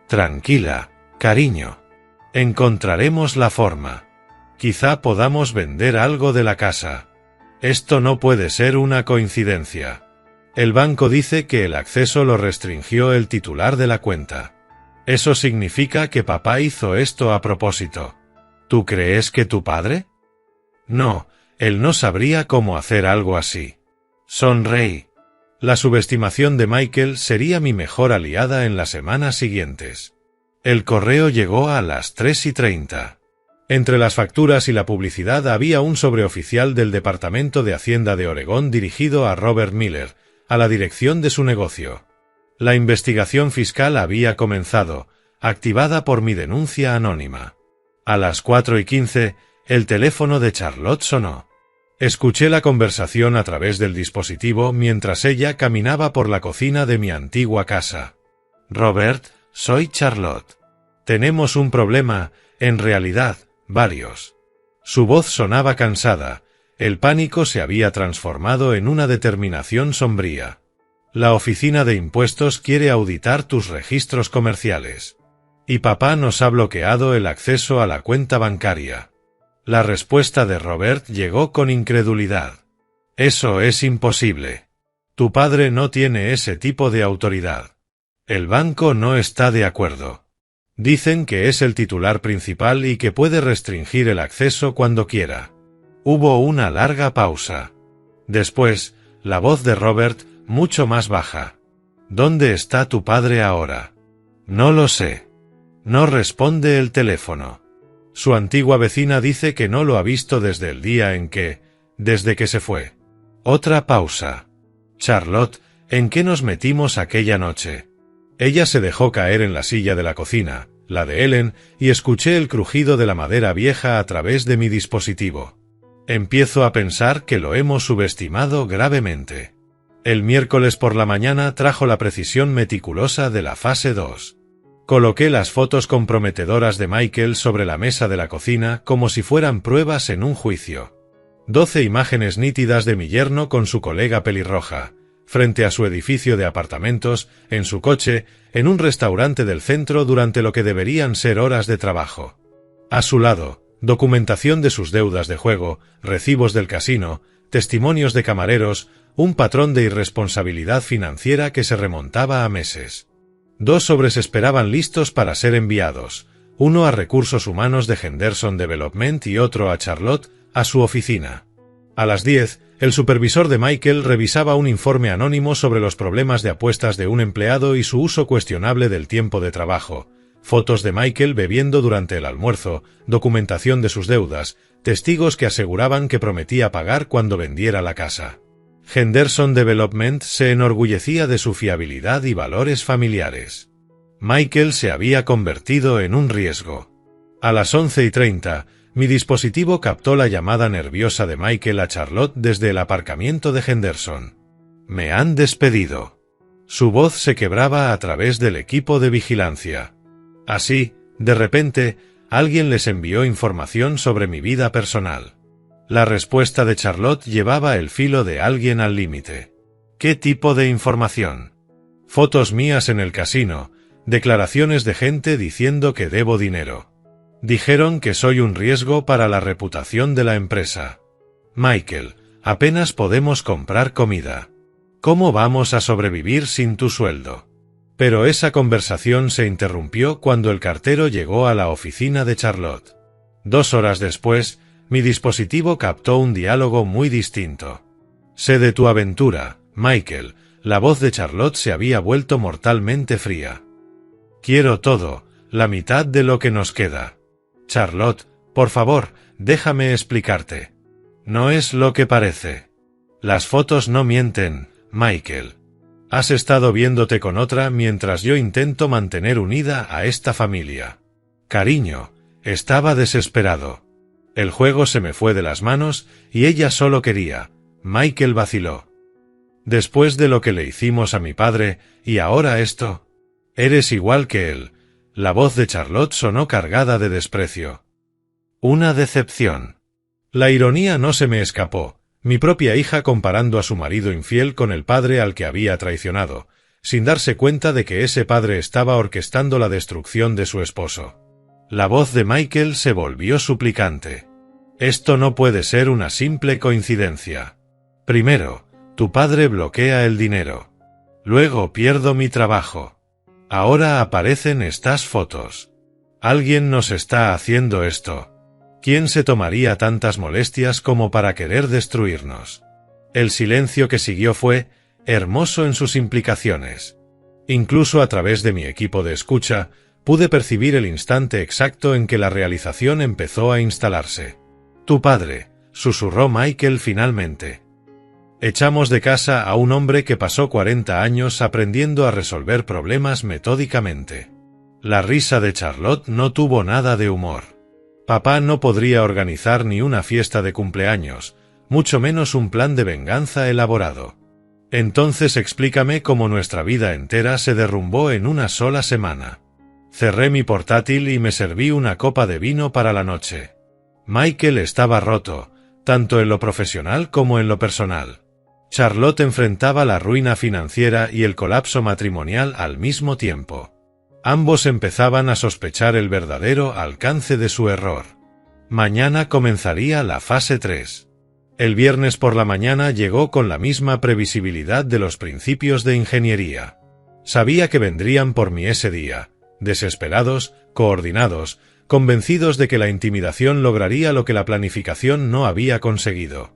Tranquila, cariño. Encontraremos la forma. Quizá podamos vender algo de la casa. Esto no puede ser una coincidencia. El banco dice que el acceso lo restringió el titular de la cuenta. Eso significa que papá hizo esto a propósito. ¿Tú crees que tu padre? No, él no sabría cómo hacer algo así. Sonreí. La subestimación de Michael sería mi mejor aliada en las semanas siguientes. El correo llegó a las 3:30. Entre las facturas y la publicidad había un sobreoficial del Departamento de Hacienda de Oregón dirigido a Robert Miller, a la dirección de su negocio. La investigación fiscal había comenzado, activada por mi denuncia anónima. A las 4:15, el teléfono de Charlotte sonó. Escuché la conversación a través del dispositivo mientras ella caminaba por la cocina de mi antigua casa. Robert, soy Charlotte. Tenemos un problema, en realidad, varios. Su voz sonaba cansada. El pánico se había transformado en una determinación sombría. La oficina de impuestos quiere auditar tus registros comerciales. Y papá nos ha bloqueado el acceso a la cuenta bancaria. La respuesta de Robert llegó con incredulidad. Eso es imposible. Tu padre no tiene ese tipo de autoridad. El banco no está de acuerdo. Dicen que es el titular principal y que puede restringir el acceso cuando quiera. Hubo una larga pausa. Después, la voz de Robert, mucho más baja. ¿Dónde está tu padre ahora? No lo sé. No responde el teléfono. Su antigua vecina dice que no lo ha visto desde el día desde que se fue. Otra pausa. Charlotte, ¿en qué nos metimos aquella noche? Ella se dejó caer en la silla de la cocina, la de Ellen, y escuché el crujido de la madera vieja a través de mi dispositivo. Empiezo a pensar que lo hemos subestimado gravemente. El miércoles por la mañana trajo la precisión meticulosa de la fase 2. Coloqué las fotos comprometedoras de Michael sobre la mesa de la cocina como si fueran pruebas en un juicio. 12 imágenes nítidas de mi yerno con su colega pelirroja, frente a su edificio de apartamentos, en su coche, en un restaurante del centro durante lo que deberían ser horas de trabajo. A su lado, documentación de sus deudas de juego, recibos del casino, testimonios de camareros, un patrón de irresponsabilidad financiera que se remontaba a meses. 2 sobres esperaban listos para ser enviados, uno a Recursos Humanos de Henderson Development y otro a Charlotte, a su oficina. A las 10, el supervisor de Michael revisaba un informe anónimo sobre los problemas de apuestas de un empleado y su uso cuestionable del tiempo de trabajo, fotos de Michael bebiendo durante el almuerzo, documentación de sus deudas, testigos que aseguraban que prometía pagar cuando vendiera la casa. Henderson Development se enorgullecía de su fiabilidad y valores familiares. Michael se había convertido en un riesgo. A las 11:30, Mi dispositivo captó la llamada nerviosa de Michael a Charlotte desde el aparcamiento de Henderson. Me han despedido. Su voz se quebraba a través del equipo de vigilancia. Así, de repente, alguien les envió información sobre mi vida personal. La respuesta de Charlotte llevaba el filo de alguien al límite. ¿Qué tipo de información? Fotos mías en el casino, declaraciones de gente diciendo que debo dinero. Dijeron que soy un riesgo para la reputación de la empresa. Michael, apenas podemos comprar comida. ¿Cómo vamos a sobrevivir sin tu sueldo? Pero esa conversación se interrumpió cuando el cartero llegó a la oficina de Charlotte. 2 horas después, mi dispositivo captó un diálogo muy distinto. Sé de tu aventura, Michael. La voz de Charlotte se había vuelto mortalmente fría. Quiero todo, la mitad de lo que nos queda. Charlotte, por favor, déjame explicarte. No es lo que parece. Las fotos no mienten, Michael. Has estado viéndote con otra mientras yo intento mantener unida a esta familia. Cariño, estaba desesperado. El juego se me fue de las manos y ella solo quería. Michael vaciló. Después de lo que le hicimos a mi padre, y ahora esto. Eres igual que él. La voz de Charlotte sonó cargada de desprecio. Una decepción. La ironía no se me escapó. Mi propia hija comparando a su marido infiel con el padre al que había traicionado, sin darse cuenta de que ese padre estaba orquestando la destrucción de su esposo. La voz de Michael se volvió suplicante. Esto no puede ser una simple coincidencia. Primero, tu padre bloquea el dinero. Luego pierdo mi trabajo. Ahora aparecen estas fotos. Alguien nos está haciendo esto. ¿Quién se tomaría tantas molestias como para querer destruirnos? El silencio que siguió fue hermoso en sus implicaciones. Incluso a través de mi equipo de escucha, pude percibir el instante exacto en que la realización empezó a instalarse. Tu padre, susurró Michael finalmente. Echamos de casa a un hombre que pasó 40 años aprendiendo a resolver problemas metódicamente. La risa de Charlotte no tuvo nada de humor. Papá no podría organizar ni una fiesta de cumpleaños, mucho menos un plan de venganza elaborado. Entonces explícame cómo nuestra vida entera se derrumbó en una sola semana. Cerré mi portátil y me serví una copa de vino para la noche. Michael estaba roto, tanto en lo profesional como en lo personal. Charlotte enfrentaba la ruina financiera y el colapso matrimonial al mismo tiempo. Ambos empezaban a sospechar el verdadero alcance de su error. Mañana comenzaría la fase 3. El viernes por la mañana llegó con la misma previsibilidad de los principios de ingeniería. Sabía que vendrían por mí ese día, desesperados, coordinados, convencidos de que la intimidación lograría lo que la planificación no había conseguido.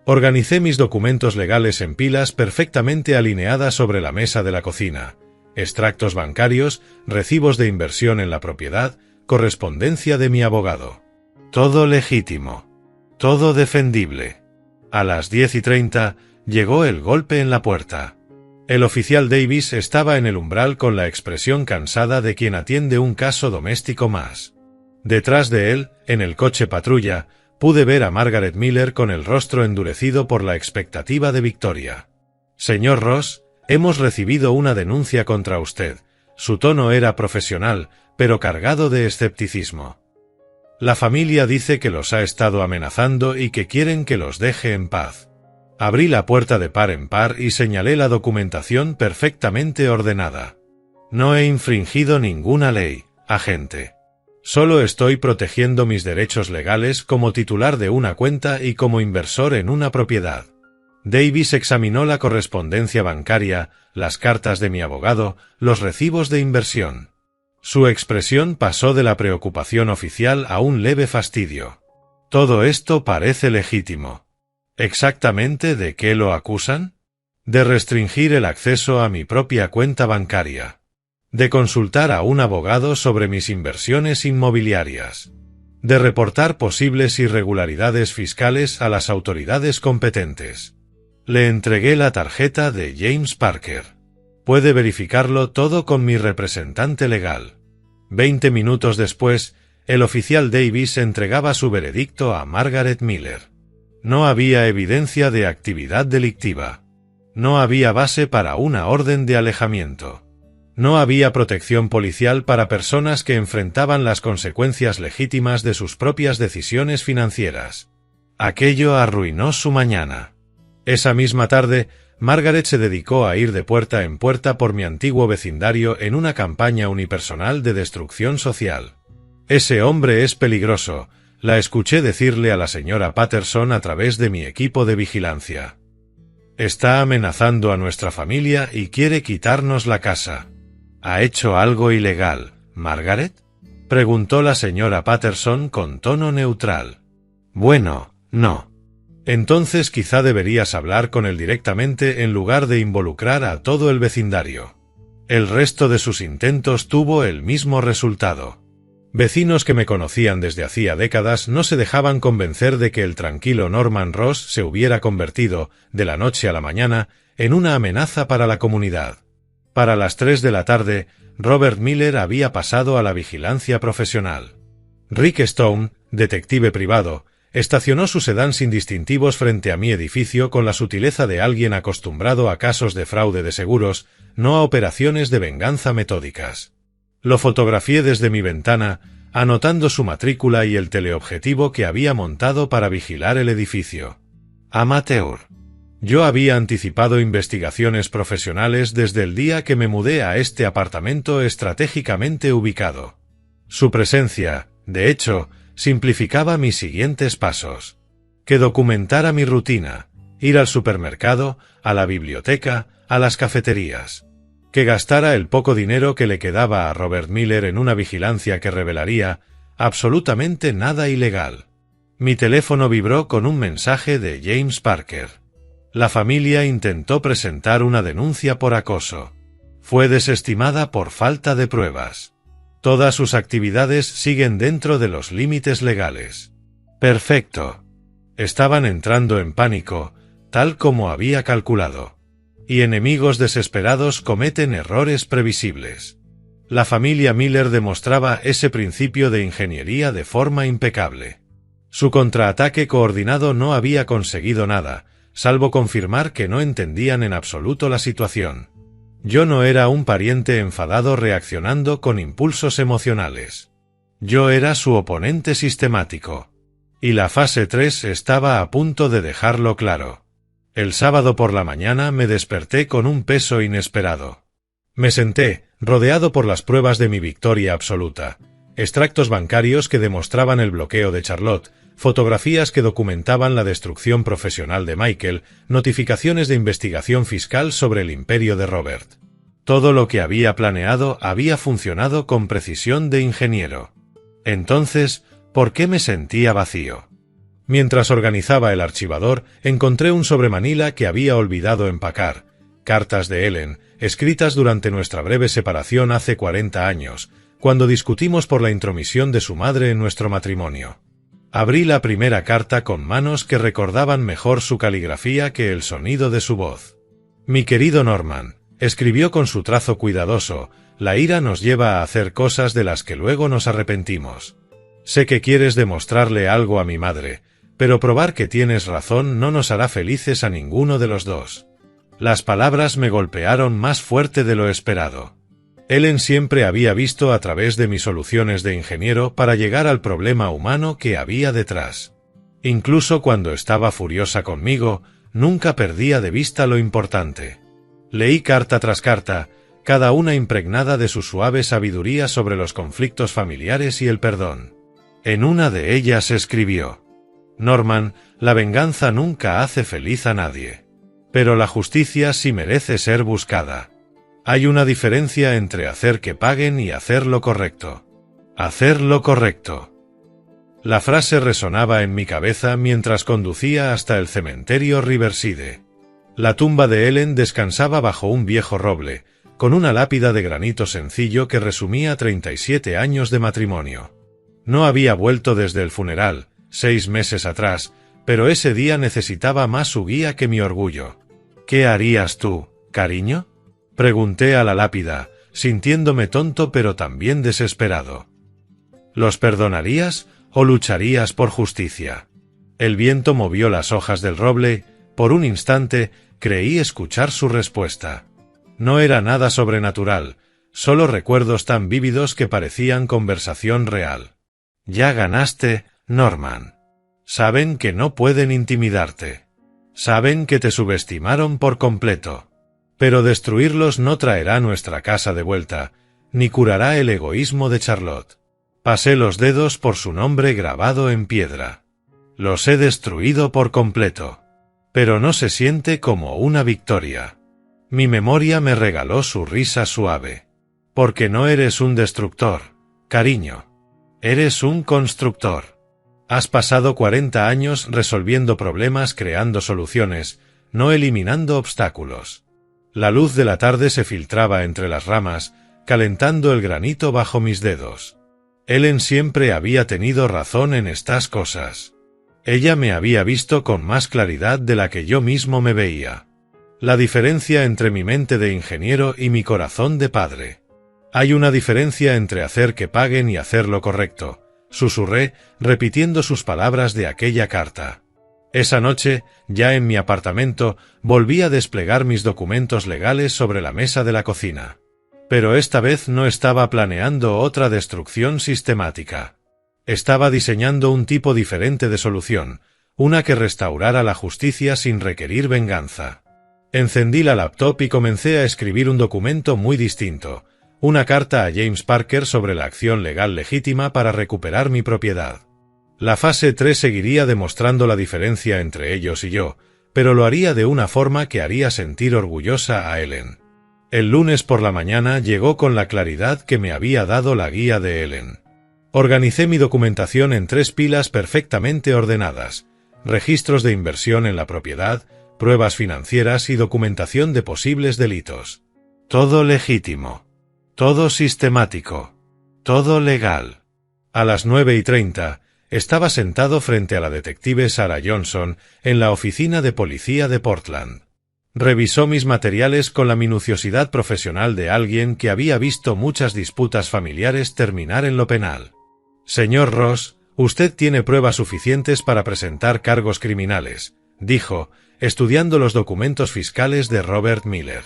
Organicé mis documentos legales en pilas perfectamente alineadas sobre la mesa de la cocina. Extractos bancarios, recibos de inversión en la propiedad, correspondencia de mi abogado. Todo legítimo. Todo defendible. A las 10:30 llegó el golpe en la puerta. El oficial Davis estaba en el umbral con la expresión cansada de quien atiende un caso doméstico más. Detrás de él, en el coche patrulla, pude ver a Margaret Miller con el rostro endurecido por la expectativa de victoria. Señor Ross, hemos recibido una denuncia contra usted. Su tono era profesional, pero cargado de escepticismo. La familia dice que los ha estado amenazando y que quieren que los deje en paz. Abrí la puerta de par en par y señalé la documentación perfectamente ordenada. No he infringido ninguna ley, agente. Solo estoy protegiendo mis derechos legales como titular de una cuenta y como inversor en una propiedad. Davis examinó la correspondencia bancaria, las cartas de mi abogado, los recibos de inversión. Su expresión pasó de la preocupación oficial a un leve fastidio. Todo esto parece legítimo. ¿Exactamente de qué lo acusan? De restringir el acceso a mi propia cuenta bancaria. De consultar a un abogado sobre mis inversiones inmobiliarias. De reportar posibles irregularidades fiscales a las autoridades competentes. Le entregué la tarjeta de James Parker. Puede verificarlo todo con mi representante legal. 20 minutos después, El oficial Davis entregaba su veredicto a Margaret Miller. No había evidencia de actividad delictiva. No había base para una orden de alejamiento. No había protección policial para personas que enfrentaban las consecuencias legítimas de sus propias decisiones financieras. Aquello arruinó su mañana. Esa misma tarde, Margaret se dedicó a ir de puerta en puerta por mi antiguo vecindario en una campaña unipersonal de destrucción social. «Ese hombre es peligroso», la escuché decirle a la señora Patterson a través de mi equipo de vigilancia. «Está amenazando a nuestra familia y quiere quitarnos la casa». «¿Ha hecho algo ilegal, Margaret?», preguntó la señora Patterson con tono neutral. «Bueno, no». «Entonces quizá deberías hablar con él directamente en lugar de involucrar a todo el vecindario». El resto de sus intentos tuvo el mismo resultado. Vecinos que me conocían desde hacía décadas no se dejaban convencer de que el tranquilo Norman Ross se hubiera convertido, de la noche a la mañana, en una amenaza para la comunidad. Para las 3 de la tarde, Robert Miller había pasado a la vigilancia profesional. Rick Stone, detective privado, estacionó su sedán sin distintivos frente a mi edificio con la sutileza de alguien acostumbrado a casos de fraude de seguros, no a operaciones de venganza metódicas. Lo fotografié desde mi ventana, anotando su matrícula y el teleobjetivo que había montado para vigilar el edificio. Amateur. Yo había anticipado investigaciones profesionales desde el día que me mudé a este apartamento estratégicamente ubicado. Su presencia, de hecho, simplificaba mis siguientes pasos. Que documentara mi rutina, ir al supermercado, a la biblioteca, a las cafeterías. Que gastara el poco dinero que le quedaba a Robert Miller en una vigilancia que revelaría absolutamente nada ilegal. Mi teléfono vibró con un mensaje de James Parker. La familia intentó presentar una denuncia por acoso. Fue desestimada por falta de pruebas. Todas sus actividades siguen dentro de los límites legales. Perfecto. Estaban entrando en pánico, tal como había calculado. Y enemigos desesperados cometen errores previsibles. La familia Miller demostraba ese principio de ingeniería de forma impecable. Su contraataque coordinado no había conseguido nada, salvo confirmar que no entendían en absoluto la situación. Yo no era un pariente enfadado reaccionando con impulsos emocionales. Yo era su oponente sistemático. Y la fase 3 estaba a punto de dejarlo claro. El sábado por la mañana me desperté con un peso inesperado. Me senté, rodeado por las pruebas de mi victoria absoluta. Extractos bancarios que demostraban el bloqueo de Charlotte, fotografías que documentaban la destrucción profesional de Michael, notificaciones de investigación fiscal sobre el imperio de Robert. Todo lo que había planeado había funcionado con precisión de ingeniero. Entonces, ¿por qué me sentía vacío? Mientras organizaba el archivador, encontré un sobremanila que había olvidado empacar. Cartas de Ellen, escritas durante nuestra breve separación hace 40 años, cuando discutimos por la intromisión de su madre en nuestro matrimonio. Abrí la primera carta con manos que recordaban mejor su caligrafía que el sonido de su voz. Mi querido Norman, escribió con su trazo cuidadoso, la ira nos lleva a hacer cosas de las que luego nos arrepentimos. Sé que quieres demostrarle algo a mi madre, pero probar que tienes razón no nos hará felices a ninguno de los dos. Las palabras me golpearon más fuerte de lo esperado. Ellen siempre había visto a través de mis soluciones de ingeniero para llegar al problema humano que había detrás. Incluso cuando estaba furiosa conmigo, nunca perdía de vista lo importante. Leí carta tras carta, cada una impregnada de su suave sabiduría sobre los conflictos familiares y el perdón. En una de ellas escribió: Norman, la venganza nunca hace feliz a nadie. Pero la justicia sí merece ser buscada. Hay una diferencia entre hacer que paguen y hacer lo correcto. Hacer lo correcto. La frase resonaba en mi cabeza mientras conducía hasta el cementerio Riverside. La tumba de Ellen descansaba bajo un viejo roble, con una lápida de granito sencillo que resumía 37 años de matrimonio. No había vuelto desde el funeral, 6 meses atrás, pero ese día necesitaba más su guía que mi orgullo. ¿Qué harías tú, cariño? Pregunté a la lápida, sintiéndome tonto pero también desesperado. ¿Los perdonarías o lucharías por justicia? El viento movió las hojas del roble. Por un instante creí escuchar su respuesta. No era nada sobrenatural, solo recuerdos tan vívidos que parecían conversación real. Ya ganaste, Norman. Saben que no pueden intimidarte. Saben que te subestimaron por completo. Pero destruirlos no traerá nuestra casa de vuelta, ni curará el egoísmo de Charlotte. Pasé los dedos por su nombre grabado en piedra. Los he destruido por completo. Pero no se siente como una victoria. Mi memoria me regaló su risa suave. Porque no eres un destructor, cariño. Eres un constructor. Has pasado 40 años resolviendo problemas, creando soluciones, no eliminando obstáculos. La luz de la tarde se filtraba entre las ramas, calentando el granito bajo mis dedos. Ellen siempre había tenido razón en estas cosas. Ella me había visto con más claridad de la que yo mismo me veía. La diferencia entre mi mente de ingeniero y mi corazón de padre. Hay una diferencia entre hacer que paguen y hacer lo correcto, susurré, repitiendo sus palabras de aquella carta. Esa noche, ya en mi apartamento, volví a desplegar mis documentos legales sobre la mesa de la cocina. Pero esta vez no estaba planeando otra destrucción sistemática. Estaba diseñando un tipo diferente de solución, una que restaurara la justicia sin requerir venganza. Encendí la laptop y comencé a escribir un documento muy distinto, una carta a James Parker sobre la acción legal legítima para recuperar mi propiedad. La fase 3 seguiría demostrando la diferencia entre ellos y yo, pero lo haría de una forma que haría sentir orgullosa a Ellen. El lunes por la mañana llegó con la claridad que me había dado la guía de Ellen. Organicé mi documentación en 3 pilas perfectamente ordenadas: registros de inversión en la propiedad, pruebas financieras y documentación de posibles delitos. Todo legítimo. Todo sistemático. Todo legal. A las 9:30, estaba sentado frente a la detective Sarah Johnson en la oficina de policía de Portland. Revisó mis materiales con la minuciosidad profesional de alguien que había visto muchas disputas familiares terminar en lo penal. Señor Ross, usted tiene pruebas suficientes para presentar cargos criminales, dijo, estudiando los documentos fiscales de Robert Miller.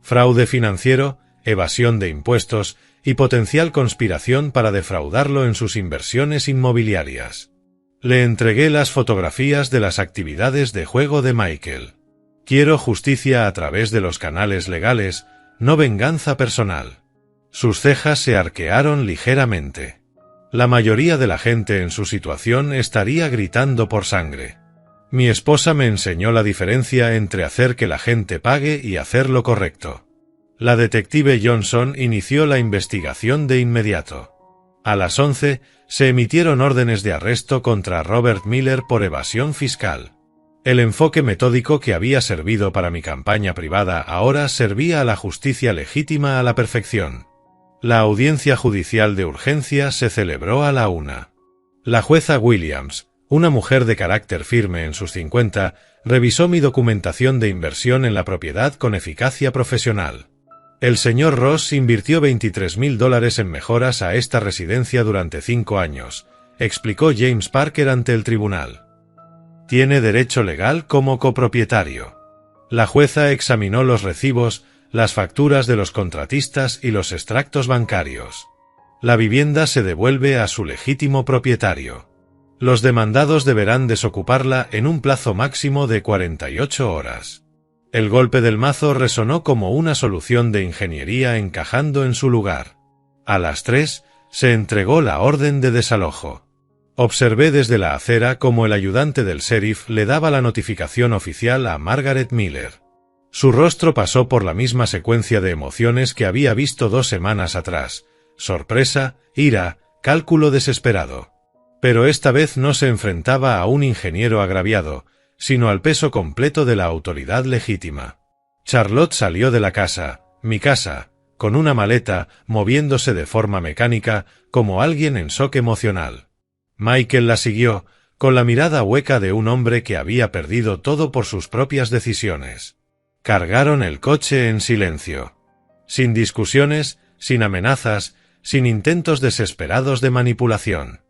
Fraude financiero, evasión de impuestos y potencial conspiración para defraudarlo en sus inversiones inmobiliarias. Le entregué las fotografías de las actividades de juego de Michael. Quiero justicia a través de los canales legales, no venganza personal. Sus cejas se arquearon ligeramente. La mayoría de la gente en su situación estaría gritando por sangre. Mi esposa me enseñó la diferencia entre hacer que la gente pague y hacer lo correcto. La detective Johnson inició la investigación de inmediato. A las 11, se emitieron órdenes de arresto contra Robert Miller por evasión fiscal. El enfoque metódico que había servido para mi campaña privada ahora servía a la justicia legítima a la perfección. La audiencia judicial de urgencia se celebró a la 1. La jueza Williams, una mujer de carácter firme en sus 50, revisó mi documentación de inversión en la propiedad con eficacia profesional. El señor Ross invirtió $23,000 en mejoras a esta residencia durante 5 años, explicó James Parker ante el tribunal. Tiene derecho legal como copropietario. La jueza examinó los recibos, las facturas de los contratistas y los extractos bancarios. La vivienda se devuelve a su legítimo propietario. Los demandados deberán desocuparla en un plazo máximo de 48 horas. El golpe del mazo resonó como una solución de ingeniería encajando en su lugar. A las 3, se entregó la orden de desalojo. Observé desde la acera cómo el ayudante del sheriff le daba la notificación oficial a Margaret Miller. Su rostro pasó por la misma secuencia de emociones que había visto 2 semanas atrás: sorpresa, ira, cálculo desesperado. Pero esta vez no se enfrentaba a un ingeniero agraviado, sino al peso completo de la autoridad legítima. Charlotte salió de la casa, mi casa, con una maleta, moviéndose de forma mecánica, como alguien en shock emocional. Michael la siguió, con la mirada hueca de un hombre que había perdido todo por sus propias decisiones. Cargaron el coche en silencio. Sin discusiones, sin amenazas, sin intentos desesperados de manipulación.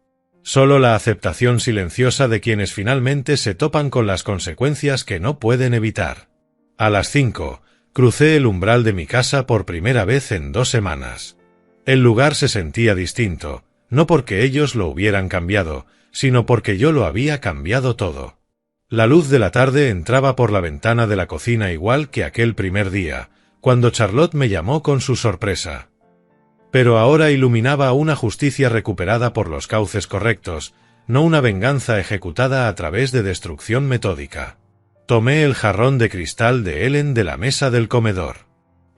Solo la aceptación silenciosa de quienes finalmente se topan con las consecuencias que no pueden evitar. A las 5, crucé el umbral de mi casa por primera vez en 2 semanas. El lugar se sentía distinto, no porque ellos lo hubieran cambiado, sino porque yo lo había cambiado todo. La luz de la tarde entraba por la ventana de la cocina igual que aquel primer día, cuando Charlotte me llamó con su sorpresa. Pero ahora iluminaba una justicia recuperada por los cauces correctos, no una venganza ejecutada a través de destrucción metódica. Tomé el jarrón de cristal de Ellen de la mesa del comedor.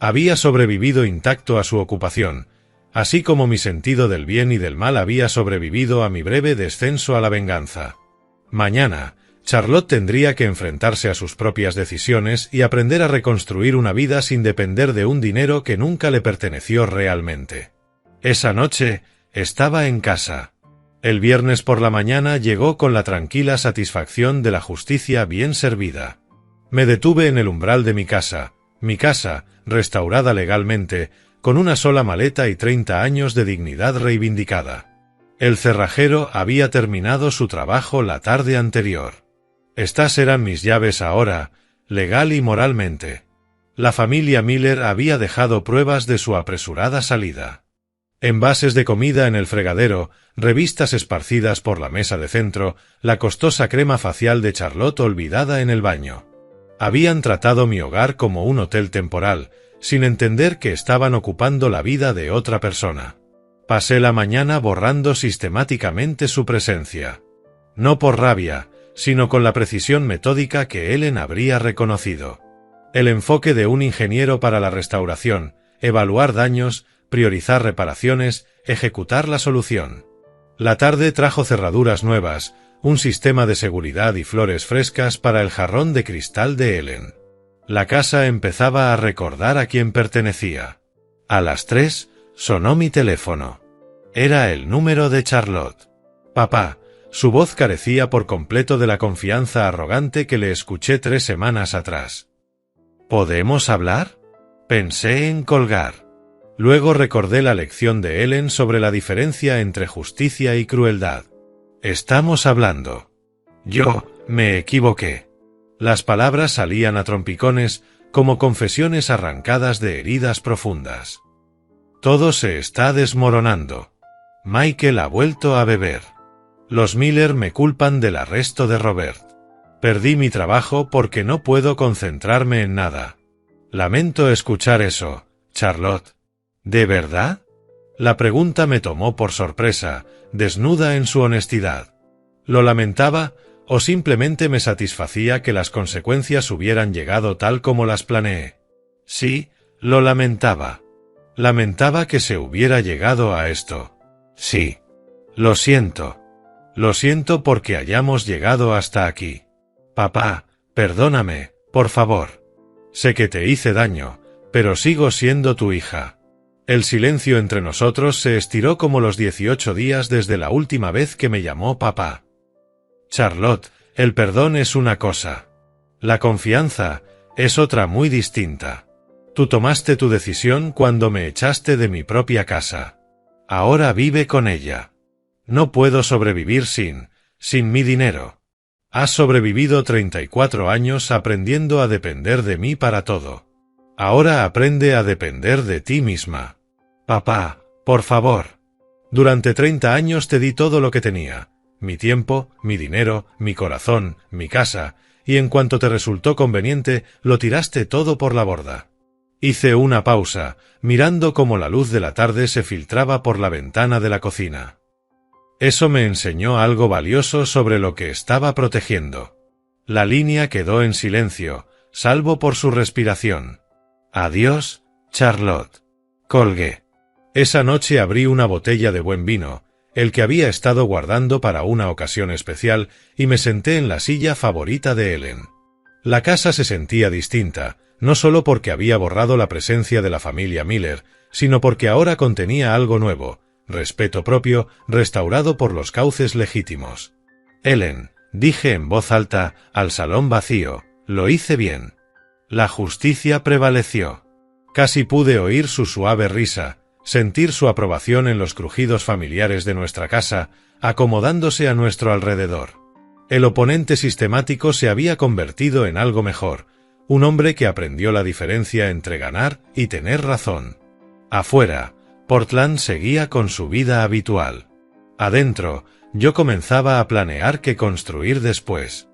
Había sobrevivido intacto a su ocupación, así como mi sentido del bien y del mal había sobrevivido a mi breve descenso a la venganza. Mañana, Charlotte tendría que enfrentarse a sus propias decisiones y aprender a reconstruir una vida sin depender de un dinero que nunca le perteneció realmente. Esa noche, estaba en casa. El viernes por la mañana llegó con la tranquila satisfacción de la justicia bien servida. Me detuve en el umbral de mi casa, restaurada legalmente, con una sola maleta y 30 años de dignidad reivindicada. El cerrajero había terminado su trabajo la tarde anterior. Estas eran mis llaves ahora, legal y moralmente. La familia Miller había dejado pruebas de su apresurada salida. Envases de comida en el fregadero, revistas esparcidas por la mesa de centro, la costosa crema facial de Charlotte olvidada en el baño. Habían tratado mi hogar como un hotel temporal, sin entender que estaban ocupando la vida de otra persona. Pasé la mañana borrando sistemáticamente su presencia. No por rabia, sino con la precisión metódica que Ellen habría reconocido. El enfoque de un ingeniero para la restauración, evaluar daños, priorizar reparaciones, ejecutar la solución. La tarde trajo cerraduras nuevas, un sistema de seguridad y flores frescas para el jarrón de cristal de Ellen. La casa empezaba a recordar a quién pertenecía. A las 3, sonó mi teléfono. Era el número de Charlotte. Papá. Su voz carecía por completo de la confianza arrogante que le escuché 3 semanas atrás. ¿Podemos hablar? Pensé en colgar. Luego recordé la lección de Ellen sobre la diferencia entre justicia y crueldad. Estamos hablando. Yo me equivoqué. Las palabras salían a trompicones, como confesiones arrancadas de heridas profundas. Todo se está desmoronando. Michael ha vuelto a beber. Los Miller me culpan del arresto de Robert. Perdí mi trabajo porque no puedo concentrarme en nada. Lamento escuchar eso, Charlotte. ¿De verdad? La pregunta me tomó por sorpresa, desnuda en su honestidad. ¿Lo lamentaba o simplemente me satisfacía que las consecuencias hubieran llegado tal como las planeé? Sí, lo lamentaba. Lamentaba que se hubiera llegado a esto. Sí. Lo siento. Lo siento porque hayamos llegado hasta aquí. Papá, perdóname, por favor. Sé que te hice daño, pero sigo siendo tu hija. El silencio entre nosotros se estiró como los 18 días desde la última vez que me llamó papá. Charlotte, el perdón es una cosa. La confianza es otra muy distinta. Tú tomaste tu decisión cuando me echaste de mi propia casa. Ahora vive con ella. No puedo sobrevivir sin mi dinero. Has sobrevivido 34 años aprendiendo a depender de mí para todo. Ahora aprende a depender de ti misma. Papá, por favor. Durante 30 años te di todo lo que tenía. Mi tiempo, mi dinero, mi corazón, mi casa, y en cuanto te resultó conveniente, lo tiraste todo por la borda. Hice una pausa, mirando cómo la luz de la tarde se filtraba por la ventana de la cocina. Eso me enseñó algo valioso sobre lo que estaba protegiendo. La línea quedó en silencio, salvo por su respiración. Adiós, Charlotte. Colgué. Esa noche abrí una botella de buen vino, el que había estado guardando para una ocasión especial, y me senté en la silla favorita de Ellen. La casa se sentía distinta, no solo porque había borrado la presencia de la familia Miller, sino porque ahora contenía algo nuevo, respeto propio, restaurado por los cauces legítimos. Ellen, dije en voz alta, al salón vacío, lo hice bien. La justicia prevaleció. Casi pude oír su suave risa, sentir su aprobación en los crujidos familiares de nuestra casa, acomodándose a nuestro alrededor. El oponente sistemático se había convertido en algo mejor, un hombre que aprendió la diferencia entre ganar y tener razón. Afuera, Portland seguía con su vida habitual. Adentro, yo comenzaba a planear qué construir después.